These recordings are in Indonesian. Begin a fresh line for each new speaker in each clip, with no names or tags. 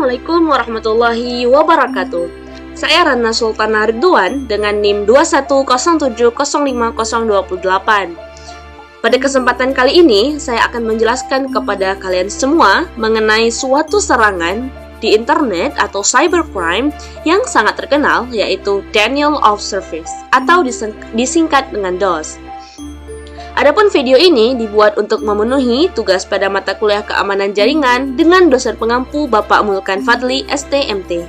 Assalamualaikum warahmatullahi wabarakatuh. Saya Rana Sultana Ridwan dengan NIM 210705028. Pada kesempatan kali ini, saya akan menjelaskan kepada kalian semua mengenai suatu serangan di internet atau cybercrime yang sangat terkenal, yaitu Denial of Service atau disingkat dengan DOS. Adapun video ini dibuat untuk memenuhi tugas pada mata kuliah keamanan jaringan dengan dosen pengampu Bapak Mulkan Fadli, STMT.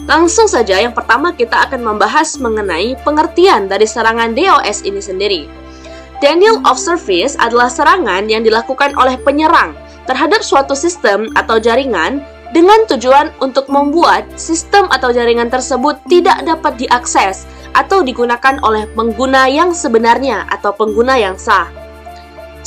Langsung saja, yang pertama kita akan membahas mengenai pengertian dari serangan DOS ini sendiri. Denial of Service adalah serangan yang dilakukan oleh penyerang terhadap suatu sistem atau jaringan dengan tujuan untuk membuat sistem atau jaringan tersebut tidak dapat diakses atau digunakan oleh pengguna yang sebenarnya atau pengguna yang sah.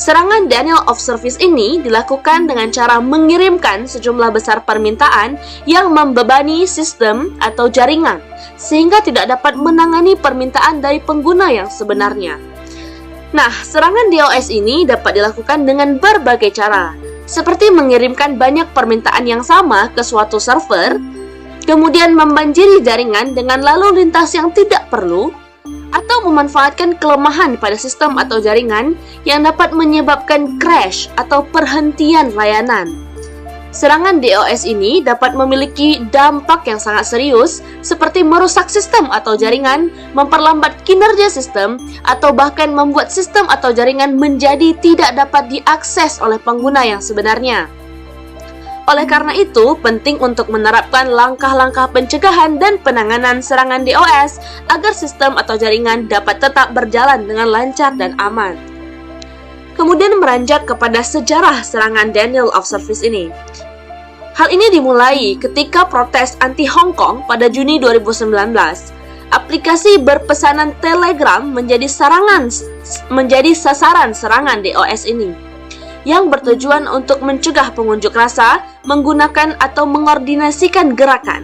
Serangan Denial of Service ini dilakukan dengan cara mengirimkan sejumlah besar permintaan yang membebani sistem atau jaringan sehingga tidak dapat menangani permintaan dari pengguna yang sebenarnya. Nah, serangan DOS ini dapat dilakukan dengan berbagai cara, seperti mengirimkan banyak permintaan yang sama ke suatu server, kemudian membanjiri jaringan dengan lalu lintas yang tidak perlu, atau memanfaatkan kelemahan pada sistem atau jaringan yang dapat menyebabkan crash atau perhentian layanan. Serangan DOS ini dapat memiliki dampak yang sangat serius, seperti merusak sistem atau jaringan, memperlambat kinerja sistem, atau bahkan membuat sistem atau jaringan menjadi tidak dapat diakses oleh pengguna yang sebenarnya. Oleh karena itu, penting untuk menerapkan langkah-langkah pencegahan dan penanganan serangan DOS agar sistem atau jaringan dapat tetap berjalan dengan lancar dan aman. Kemudian meranjak kepada sejarah serangan Denial of Service ini. Hal ini dimulai ketika protes anti Hong Kong pada Juni 2019. Aplikasi berpesanan Telegram menjadi sasaran serangan DOS ini, yang bertujuan untuk mencegah pengunjuk rasa menggunakan atau mengordinasikan gerakan.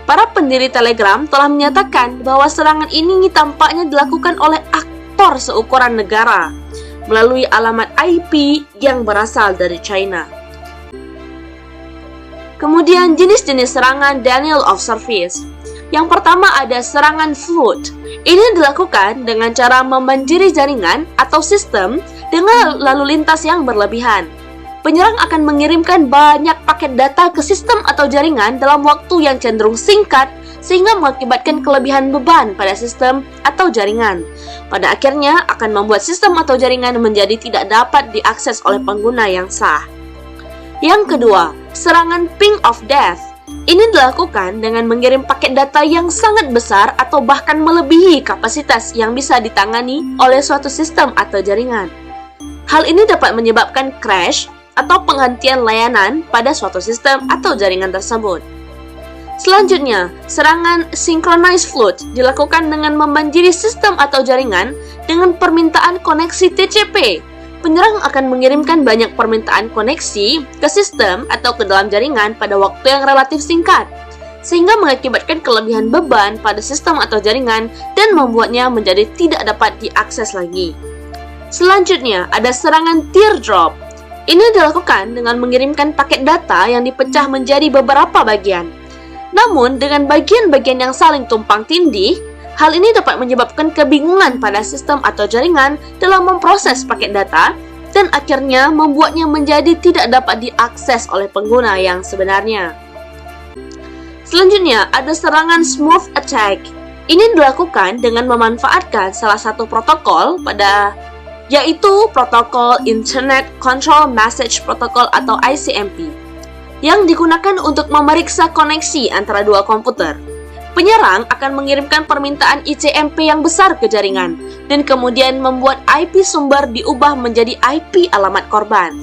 Para pendiri Telegram telah menyatakan bahwa serangan ini tampaknya dilakukan oleh aktor seukuran negara melalui alamat IP yang berasal dari China. Kemudian jenis-jenis serangan Denial of Service. Yang pertama ada serangan flood. Ini dilakukan dengan cara membanjiri jaringan atau sistem dengan lalu lintas yang berlebihan. Penyerang akan mengirimkan banyak paket data ke sistem atau jaringan dalam waktu yang cenderung singkat sehingga mengakibatkan kelebihan beban pada sistem atau jaringan. Pada akhirnya akan membuat sistem atau jaringan menjadi tidak dapat diakses oleh pengguna yang sah. Yang kedua, serangan ping of death. Ini dilakukan dengan mengirim paket data yang sangat besar atau bahkan melebihi kapasitas yang bisa ditangani oleh suatu sistem atau jaringan. Hal ini dapat menyebabkan crash atau penghentian layanan pada suatu sistem atau jaringan tersebut. Selanjutnya, serangan synchronized flood dilakukan dengan membanjiri sistem atau jaringan dengan permintaan koneksi TCP. Penyerang akan mengirimkan banyak permintaan koneksi ke sistem atau ke dalam jaringan pada waktu yang relatif singkat, sehingga mengakibatkan kelebihan beban pada sistem atau jaringan dan membuatnya menjadi tidak dapat diakses lagi. Selanjutnya, ada serangan teardrop. Ini dilakukan dengan mengirimkan paket data yang dipecah menjadi beberapa bagian. Namun, dengan bagian-bagian yang saling tumpang tindih, hal ini dapat menyebabkan kebingungan pada sistem atau jaringan dalam memproses paket data dan akhirnya membuatnya menjadi tidak dapat diakses oleh pengguna yang sebenarnya. Selanjutnya, ada serangan smooth attack. Ini dilakukan dengan memanfaatkan salah satu protokol yaitu protokol Internet Control Message Protocol atau ICMP, yang digunakan untuk memeriksa koneksi antara dua komputer. Penyerang akan mengirimkan permintaan ICMP yang besar ke jaringan dan kemudian membuat IP sumber diubah menjadi IP alamat korban.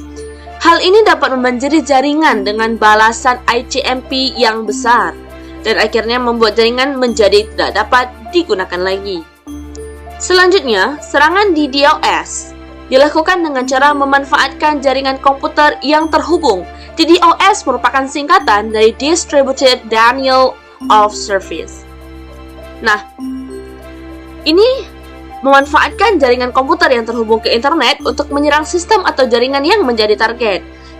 Hal ini dapat membanjiri jaringan dengan balasan ICMP yang besar dan akhirnya membuat jaringan menjadi tidak dapat digunakan lagi. Selanjutnya, serangan DDoS dilakukan dengan cara memanfaatkan jaringan komputer yang terhubung. DDoS merupakan singkatan dari Distributed Denial of Service. Nah, ini memanfaatkan jaringan komputer yang terhubung ke internet untuk menyerang sistem atau jaringan yang menjadi target.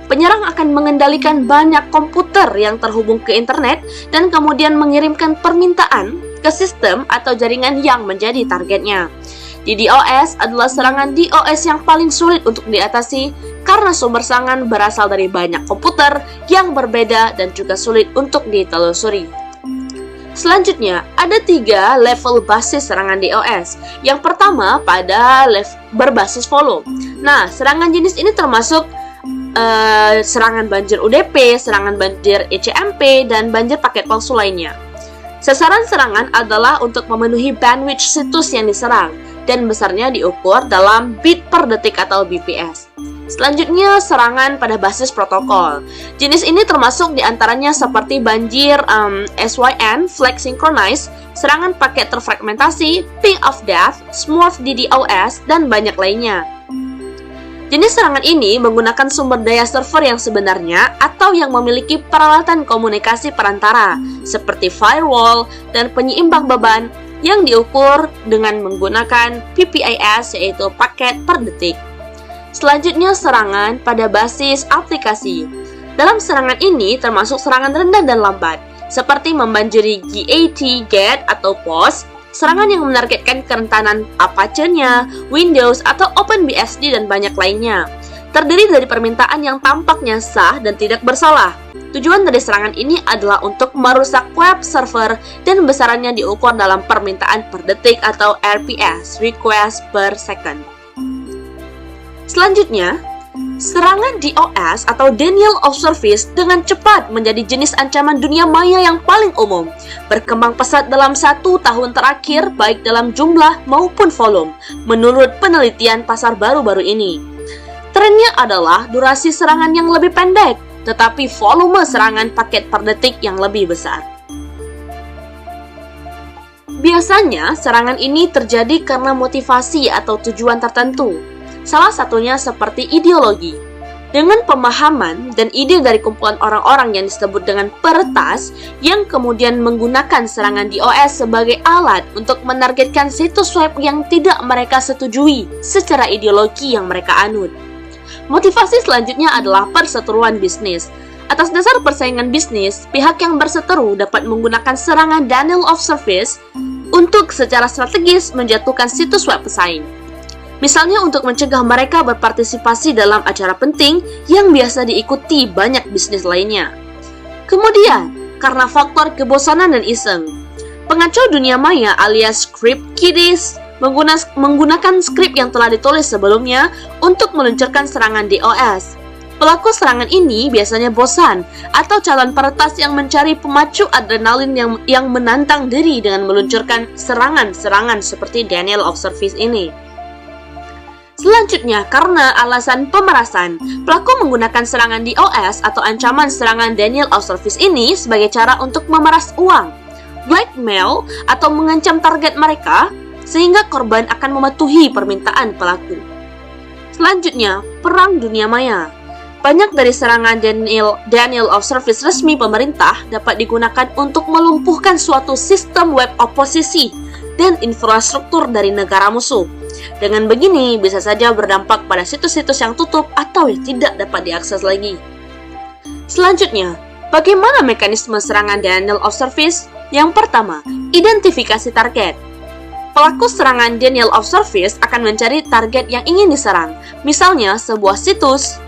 Penyerang akan mengendalikan banyak komputer yang terhubung ke internet dan kemudian mengirimkan permintaan ke sistem atau jaringan yang menjadi targetnya. DDoS adalah serangan DOS yang paling sulit untuk diatasi karena sumber serangan berasal dari banyak komputer yang berbeda dan juga sulit untuk ditelusuri. Selanjutnya, ada 3 level basis serangan DOS. Yang pertama pada berbasis volume. Nah, serangan jenis ini termasuk serangan banjir UDP, serangan banjir ECMP, dan banjir paket palsu lainnya. Sasaran serangan adalah untuk memenuhi bandwidth situs yang diserang, dan besarnya diukur dalam bit per detik atau BPS. Selanjutnya, serangan pada basis protokol. Jenis ini termasuk diantaranya seperti banjir SYN, flag synchronize, serangan paket terfragmentasi, ping of death, smooth DDoS, dan banyak lainnya. Jenis serangan ini menggunakan sumber daya server yang sebenarnya atau yang memiliki peralatan komunikasi perantara, seperti firewall dan penyeimbang beban yang diukur dengan menggunakan PPIS, yaitu paket per detik. Selanjutnya, serangan pada basis aplikasi. Dalam serangan ini termasuk serangan rendah dan lambat, seperti membanjiri GAT atau POS, serangan yang menargetkan kerentanan Apache-nya, Windows, atau OpenBSD, dan banyak lainnya. Terdiri dari permintaan yang tampaknya sah dan tidak bersalah. Tujuan dari serangan ini adalah untuk merusak web server dan besarannya diukur dalam permintaan per detik atau RPS, request per second. Selanjutnya, serangan DOS atau Denial of Service dengan cepat menjadi jenis ancaman dunia maya yang paling umum, berkembang pesat dalam 1 tahun terakhir baik dalam jumlah maupun volume, menurut penelitian pasar baru-baru ini. Trennya adalah durasi serangan yang lebih pendek, tetapi volume serangan paket per detik yang lebih besar. Biasanya, serangan ini terjadi karena motivasi atau tujuan tertentu. Salah satunya seperti ideologi. Dengan pemahaman dan ide dari kumpulan orang-orang yang disebut dengan peretas yang kemudian menggunakan serangan DOS sebagai alat untuk menargetkan situs web yang tidak mereka setujui secara ideologi yang mereka anut. Motivasi selanjutnya adalah perseteruan bisnis. Atas dasar persaingan bisnis, pihak yang berseteru dapat menggunakan serangan denial of service untuk secara strategis menjatuhkan situs web pesaing. Misalnya untuk mencegah mereka berpartisipasi dalam acara penting yang biasa diikuti banyak bisnis lainnya. Kemudian, karena faktor kebosanan dan iseng, pengacau dunia maya alias script kiddies menggunakan skrip yang telah ditulis sebelumnya untuk meluncurkan serangan DOS. Pelaku serangan ini biasanya bosan atau calon peretas yang mencari pemacu adrenalin yang menantang diri dengan meluncurkan serangan-serangan seperti denial of service ini. Selanjutnya, karena alasan pemerasan, pelaku menggunakan serangan DOS atau ancaman serangan denial of service ini sebagai cara untuk memeras uang, blackmail, atau mengancam target mereka sehingga korban akan mematuhi permintaan pelaku. Selanjutnya, perang dunia maya. Banyak dari serangan denial of service resmi pemerintah dapat digunakan untuk melumpuhkan suatu sistem web oposisi dan infrastruktur dari negara musuh. Dengan begini, bisa saja berdampak pada situs-situs yang tutup atau yang tidak dapat diakses lagi. Selanjutnya, bagaimana mekanisme serangan denial of service? Yang pertama, identifikasi target. Pelaku serangan denial of service akan mencari target yang ingin diserang, misalnya sebuah situs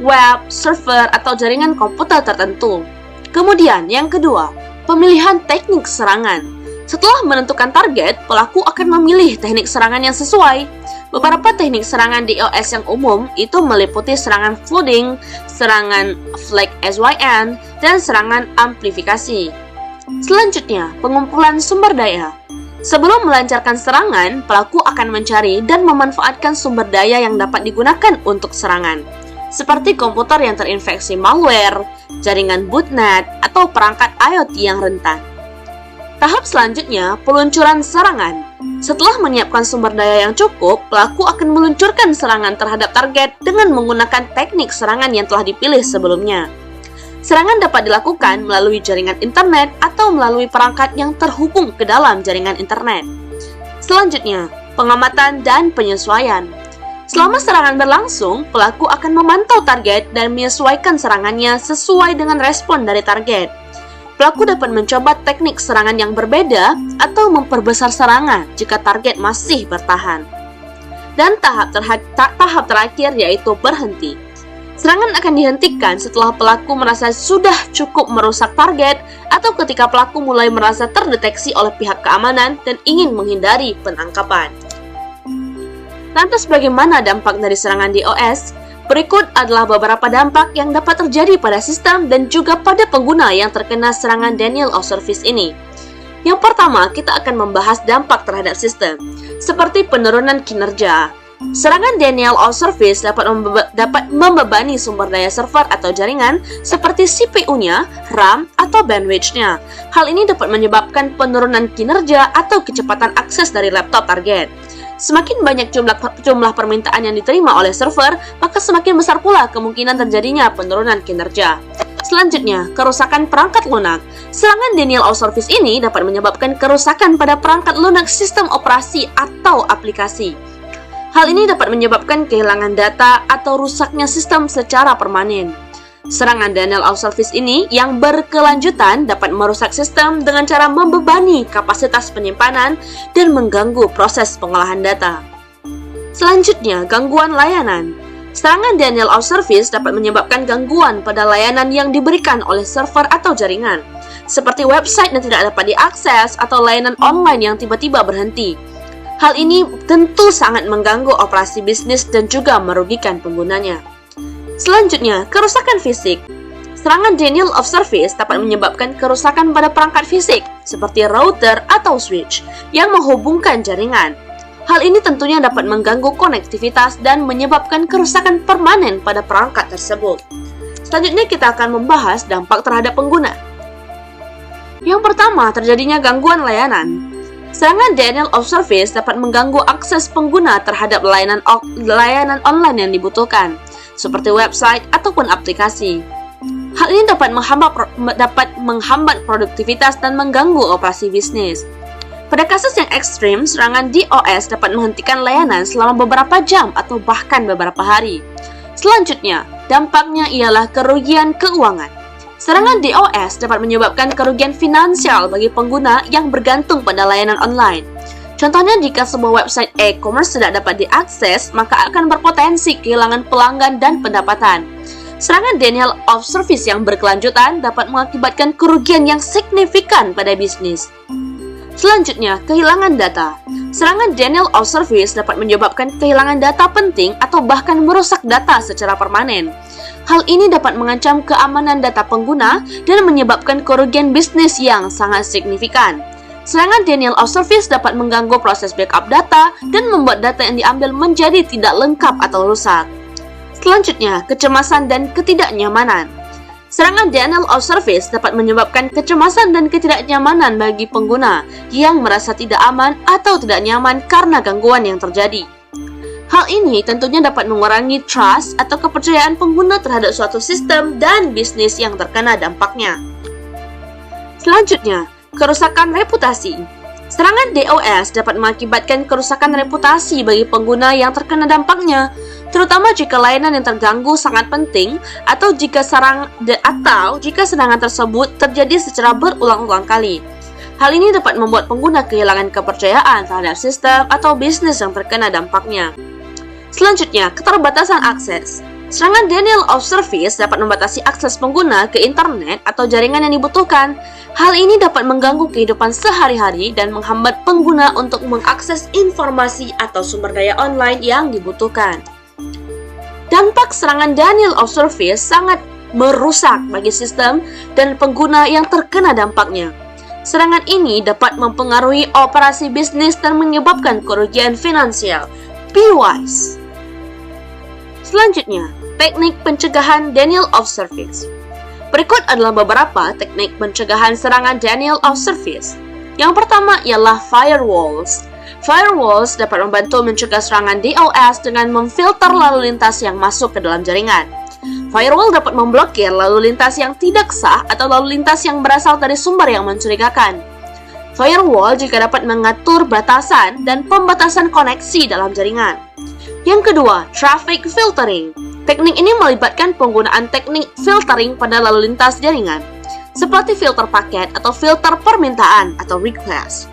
web, server, atau jaringan komputer tertentu. Kemudian, yang kedua, pemilihan teknik serangan. Setelah menentukan target, pelaku akan memilih teknik serangan yang sesuai. Beberapa teknik serangan DOS yang umum itu meliputi serangan flooding, serangan flag SYN, dan serangan amplifikasi. Selanjutnya, pengumpulan sumber daya. Sebelum melancarkan serangan, pelaku akan mencari dan memanfaatkan sumber daya yang dapat digunakan untuk serangan, seperti komputer yang terinfeksi malware, jaringan botnet, atau perangkat IoT yang rentan. Tahap selanjutnya, peluncuran serangan. Setelah menyiapkan sumber daya yang cukup, pelaku akan meluncurkan serangan terhadap target dengan menggunakan teknik serangan yang telah dipilih sebelumnya. Serangan dapat dilakukan melalui jaringan internet atau melalui perangkat yang terhubung ke dalam jaringan internet. Selanjutnya, pengamatan dan penyesuaian. Selama serangan berlangsung, pelaku akan memantau target dan menyesuaikan serangannya sesuai dengan respon dari target. Pelaku dapat mencoba teknik serangan yang berbeda atau memperbesar serangan jika target masih bertahan. Dan tahap terakhir yaitu berhenti. Serangan akan dihentikan setelah pelaku merasa sudah cukup merusak target atau ketika pelaku mulai merasa terdeteksi oleh pihak keamanan dan ingin menghindari penangkapan. Lantas bagaimana dampak dari serangan DOS? Berikut adalah beberapa dampak yang dapat terjadi pada sistem dan juga pada pengguna yang terkena serangan denial of service ini. Yang pertama, kita akan membahas dampak terhadap sistem, seperti penurunan kinerja. Serangan denial of service dapat membebani sumber daya server atau jaringan seperti CPU-nya, RAM, atau bandwidth-nya. Hal ini dapat menyebabkan penurunan kinerja atau kecepatan akses dari laptop target. Semakin banyak jumlah permintaan yang diterima oleh server, maka semakin besar pula kemungkinan terjadinya penurunan kinerja. Selanjutnya, kerusakan perangkat lunak. Serangan denial of service ini dapat menyebabkan kerusakan pada perangkat lunak sistem operasi atau aplikasi. Hal ini dapat menyebabkan kehilangan data atau rusaknya sistem secara permanen. Serangan denial of service ini yang berkelanjutan dapat merusak sistem dengan cara membebani kapasitas penyimpanan dan mengganggu proses pengolahan data. Selanjutnya, gangguan layanan. Serangan denial of service dapat menyebabkan gangguan pada layanan yang diberikan oleh server atau jaringan, seperti website yang tidak dapat diakses atau layanan online yang tiba-tiba berhenti. Hal ini tentu sangat mengganggu operasi bisnis dan juga merugikan penggunanya. Selanjutnya, kerusakan fisik. Serangan denial of service dapat menyebabkan kerusakan pada perangkat fisik, seperti router atau switch, yang menghubungkan jaringan. Hal ini tentunya dapat mengganggu konektivitas dan menyebabkan kerusakan permanen pada perangkat tersebut. Selanjutnya, kita akan membahas dampak terhadap pengguna. Yang pertama, terjadinya gangguan layanan. Serangan denial of service dapat mengganggu akses pengguna terhadap layanan online yang dibutuhkan, seperti website ataupun aplikasi. Hal ini dapat menghambat produktivitas dan mengganggu operasi bisnis. Pada kasus yang ekstrim, serangan DOS dapat menghentikan layanan selama beberapa jam atau bahkan beberapa hari. Selanjutnya, dampaknya ialah kerugian keuangan. Serangan DOS dapat menyebabkan kerugian finansial bagi pengguna yang bergantung pada layanan online. Contohnya, jika sebuah website e-commerce tidak dapat diakses, maka akan berpotensi kehilangan pelanggan dan pendapatan. Serangan denial of service yang berkelanjutan dapat mengakibatkan kerugian yang signifikan pada bisnis. Selanjutnya, kehilangan data. Serangan denial of service dapat menyebabkan kehilangan data penting atau bahkan merusak data secara permanen. Hal ini dapat mengancam keamanan data pengguna dan menyebabkan kerugian bisnis yang sangat signifikan. Serangan denial of service dapat mengganggu proses backup data dan membuat data yang diambil menjadi tidak lengkap atau rusak. Selanjutnya, kecemasan dan ketidaknyamanan. Serangan denial of service dapat menyebabkan kecemasan dan ketidaknyamanan bagi pengguna yang merasa tidak aman atau tidak nyaman karena gangguan yang terjadi. Hal ini tentunya dapat mengurangi trust atau kepercayaan pengguna terhadap suatu sistem dan bisnis yang terkena dampaknya. Selanjutnya, kerusakan reputasi. Serangan DOS dapat mengakibatkan kerusakan reputasi bagi pengguna yang terkena dampaknya, terutama jika layanan yang terganggu sangat penting atau jika serangan tersebut terjadi secara berulang-ulang kali. Hal ini dapat membuat pengguna kehilangan kepercayaan terhadap sistem atau bisnis yang terkena dampaknya. Selanjutnya, keterbatasan akses. Serangan denial of service dapat membatasi akses pengguna ke internet atau jaringan yang dibutuhkan. Hal ini dapat mengganggu kehidupan sehari-hari dan menghambat pengguna untuk mengakses informasi atau sumber daya online yang dibutuhkan. Dampak serangan denial of service sangat merusak bagi sistem dan pengguna yang terkena dampaknya. Serangan ini dapat mempengaruhi operasi bisnis dan menyebabkan kerugian finansial. Be wise. Selanjutnya, teknik pencegahan denial of service. Berikut adalah beberapa teknik pencegahan serangan denial of service. Yang pertama ialah firewalls. Firewalls dapat membantu mencegah serangan DOS dengan memfilter lalu lintas yang masuk ke dalam jaringan. Firewall dapat memblokir lalu lintas yang tidak sah atau lalu lintas yang berasal dari sumber yang mencurigakan. Firewall juga dapat mengatur batasan dan pembatasan koneksi dalam jaringan. Yang kedua, traffic filtering. Teknik ini melibatkan penggunaan teknik filtering pada lalu lintas jaringan, seperti filter paket atau filter permintaan atau request.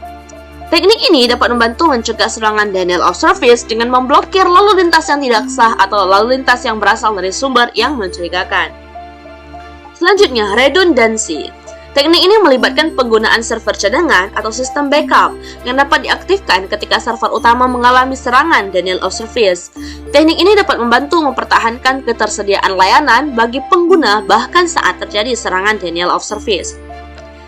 Teknik ini dapat membantu mencegah serangan denial of service dengan memblokir lalu lintas yang tidak sah atau lalu lintas yang berasal dari sumber yang mencurigakan. Selanjutnya, redundancy. Teknik ini melibatkan penggunaan server cadangan atau sistem backup yang dapat diaktifkan ketika server utama mengalami serangan denial of service. Teknik ini dapat membantu mempertahankan ketersediaan layanan bagi pengguna bahkan saat terjadi serangan denial of service.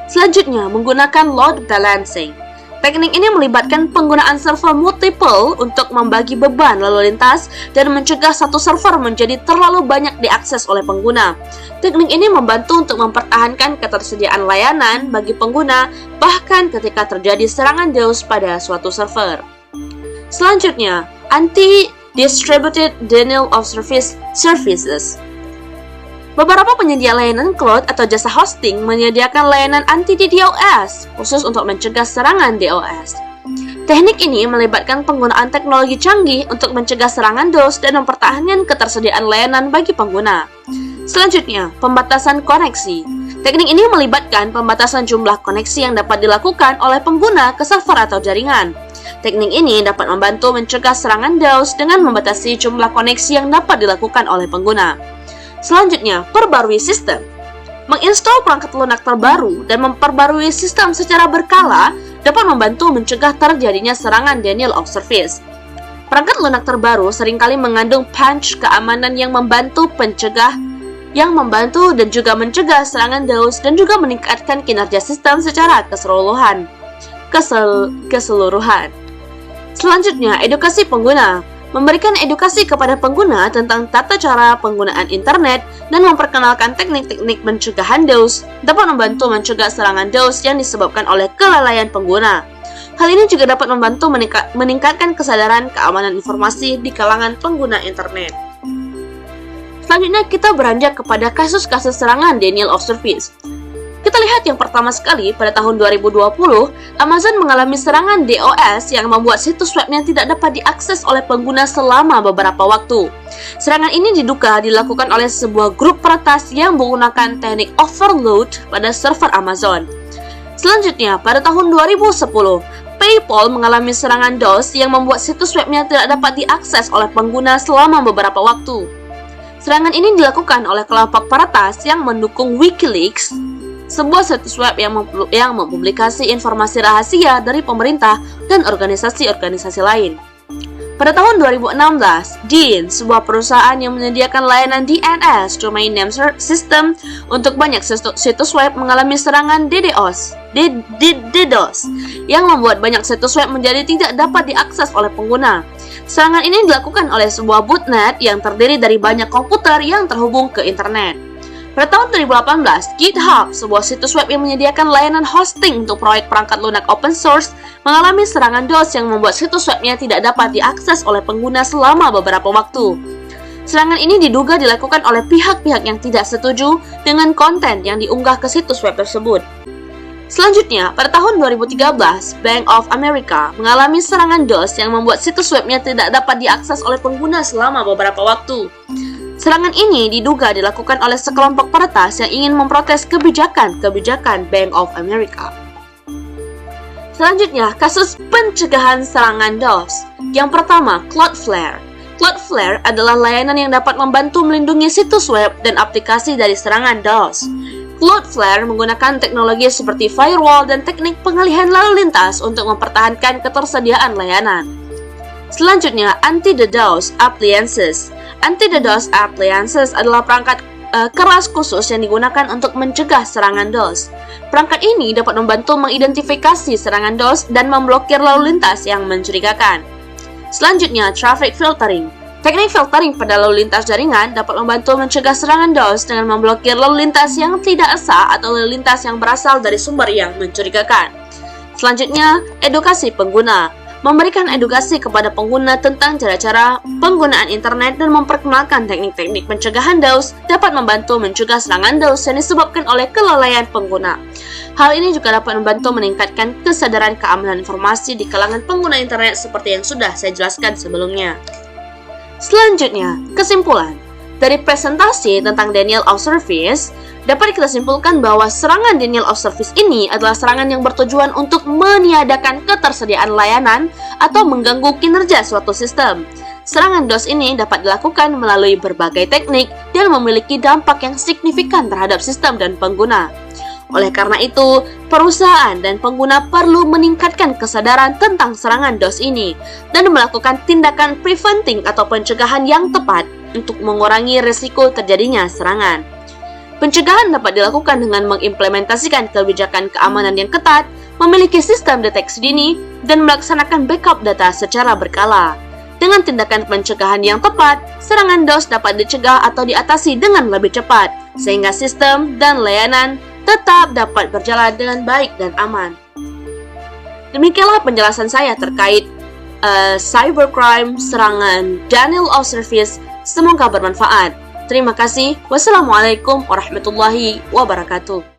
Selanjutnya, menggunakan load balancing. Teknik ini melibatkan penggunaan server multiple untuk membagi beban lalu lintas dan mencegah satu server menjadi terlalu banyak diakses oleh pengguna. Teknik ini membantu untuk mempertahankan ketersediaan layanan bagi pengguna bahkan ketika terjadi serangan DDoS pada suatu server. Selanjutnya, anti-distributed denial of service services. Beberapa penyedia layanan cloud atau jasa hosting menyediakan layanan anti-DDoS khusus untuk mencegah serangan DOS. Teknik ini melibatkan penggunaan teknologi canggih untuk mencegah serangan DOS dan mempertahankan ketersediaan layanan bagi pengguna. Selanjutnya, pembatasan koneksi. Teknik ini melibatkan pembatasan jumlah koneksi yang dapat dilakukan oleh pengguna ke server atau jaringan. Teknik ini dapat membantu mencegah serangan DOS dengan membatasi jumlah koneksi yang dapat dilakukan oleh pengguna. Selanjutnya, perbarui sistem. Menginstal perangkat lunak terbaru dan memperbarui sistem secara berkala dapat membantu mencegah terjadinya serangan denial of service. Perangkat lunak terbaru seringkali mengandung patch keamanan yang membantu dan juga mencegah serangan DDoS dan juga meningkatkan kinerja sistem secara keseluruhan. Selanjutnya, edukasi pengguna. Memberikan edukasi kepada pengguna tentang tata cara penggunaan internet dan memperkenalkan teknik-teknik pencegahan DDoS dapat membantu mencegah serangan DDoS yang disebabkan oleh kelalaian pengguna. Hal ini juga dapat membantu meningkatkan kesadaran keamanan informasi di kalangan pengguna internet. Selanjutnya, kita beranjak kepada kasus-kasus serangan denial of service. Kita lihat yang pertama sekali, pada tahun 2020, Amazon mengalami serangan DOS yang membuat situs webnya tidak dapat diakses oleh pengguna selama beberapa waktu. Serangan ini diduga dilakukan oleh sebuah grup peretas yang menggunakan teknik overload pada server Amazon. Selanjutnya, pada tahun 2010, PayPal mengalami serangan DOS yang membuat situs webnya tidak dapat diakses oleh pengguna selama beberapa waktu. Serangan ini dilakukan oleh kelompok peretas yang mendukung WikiLeaks, sebuah situs web yang mempublikasi informasi rahasia dari pemerintah dan organisasi-organisasi lain. Pada tahun 2016, DIN, sebuah perusahaan yang menyediakan layanan DNS (Domain Name System) untuk banyak situs web mengalami serangan DDoS yang membuat banyak situs web menjadi tidak dapat diakses oleh pengguna. Serangan ini dilakukan oleh sebuah botnet yang terdiri dari banyak komputer yang terhubung ke internet. Pada tahun 2018, GitHub, sebuah situs web yang menyediakan layanan hosting untuk proyek perangkat lunak open source, mengalami serangan DOS yang membuat situs webnya tidak dapat diakses oleh pengguna selama beberapa waktu. Serangan ini diduga dilakukan oleh pihak-pihak yang tidak setuju dengan konten yang diunggah ke situs web tersebut. Selanjutnya, pada tahun 2013, Bank of America mengalami serangan DOS yang membuat situs webnya tidak dapat diakses oleh pengguna selama beberapa waktu. Serangan ini diduga dilakukan oleh sekelompok peretas yang ingin memprotes kebijakan Bank of America. Selanjutnya, kasus pencegahan serangan DOS. Yang pertama, Cloudflare. Cloudflare adalah layanan yang dapat membantu melindungi situs web dan aplikasi dari serangan DOS. Cloudflare menggunakan teknologi seperti firewall dan teknik pengalihan lalu lintas untuk mempertahankan ketersediaan layanan. Selanjutnya, Anti-DDoS Appliances. Anti-DDoS Appliances adalah perangkat keras khusus yang digunakan untuk mencegah serangan DOS. Perangkat ini dapat membantu mengidentifikasi serangan DOS dan memblokir lalu lintas yang mencurigakan. Selanjutnya, Traffic Filtering. Teknik filtering pada lalu lintas jaringan dapat membantu mencegah serangan DOS dengan memblokir lalu lintas yang tidak sah atau lalu lintas yang berasal dari sumber yang mencurigakan. Selanjutnya, edukasi pengguna. Memberikan edukasi kepada pengguna tentang cara-cara penggunaan internet dan memperkenalkan teknik-teknik pencegahan DOS dapat membantu mencegah serangan DOS yang disebabkan oleh kelalaian pengguna. Hal ini juga dapat membantu meningkatkan kesadaran keamanan informasi di kalangan pengguna internet seperti yang sudah saya jelaskan sebelumnya. Selanjutnya, kesimpulan. Dari presentasi tentang denial of service, dapat kita simpulkan bahwa serangan denial of service ini adalah serangan yang bertujuan untuk meniadakan ketersediaan layanan atau mengganggu kinerja suatu sistem. Serangan DOS ini dapat dilakukan melalui berbagai teknik dan memiliki dampak yang signifikan terhadap sistem dan pengguna. Oleh karena itu, perusahaan dan pengguna perlu meningkatkan kesadaran tentang serangan DOS ini dan melakukan tindakan preventing atau pencegahan yang tepat untuk mengurangi risiko terjadinya serangan. Pencegahan dapat dilakukan dengan mengimplementasikan kebijakan keamanan yang ketat, memiliki sistem deteksi dini, dan melaksanakan backup data secara berkala. Dengan tindakan pencegahan yang tepat, serangan DOS dapat dicegah atau diatasi dengan lebih cepat, sehingga sistem dan layanan tetap dapat berjalan dengan baik dan aman. Demikianlah penjelasan saya terkait cybercrime, serangan denial of service. Semoga bermanfaat. Terima kasih. Wassalamualaikum warahmatullahi wabarakatuh.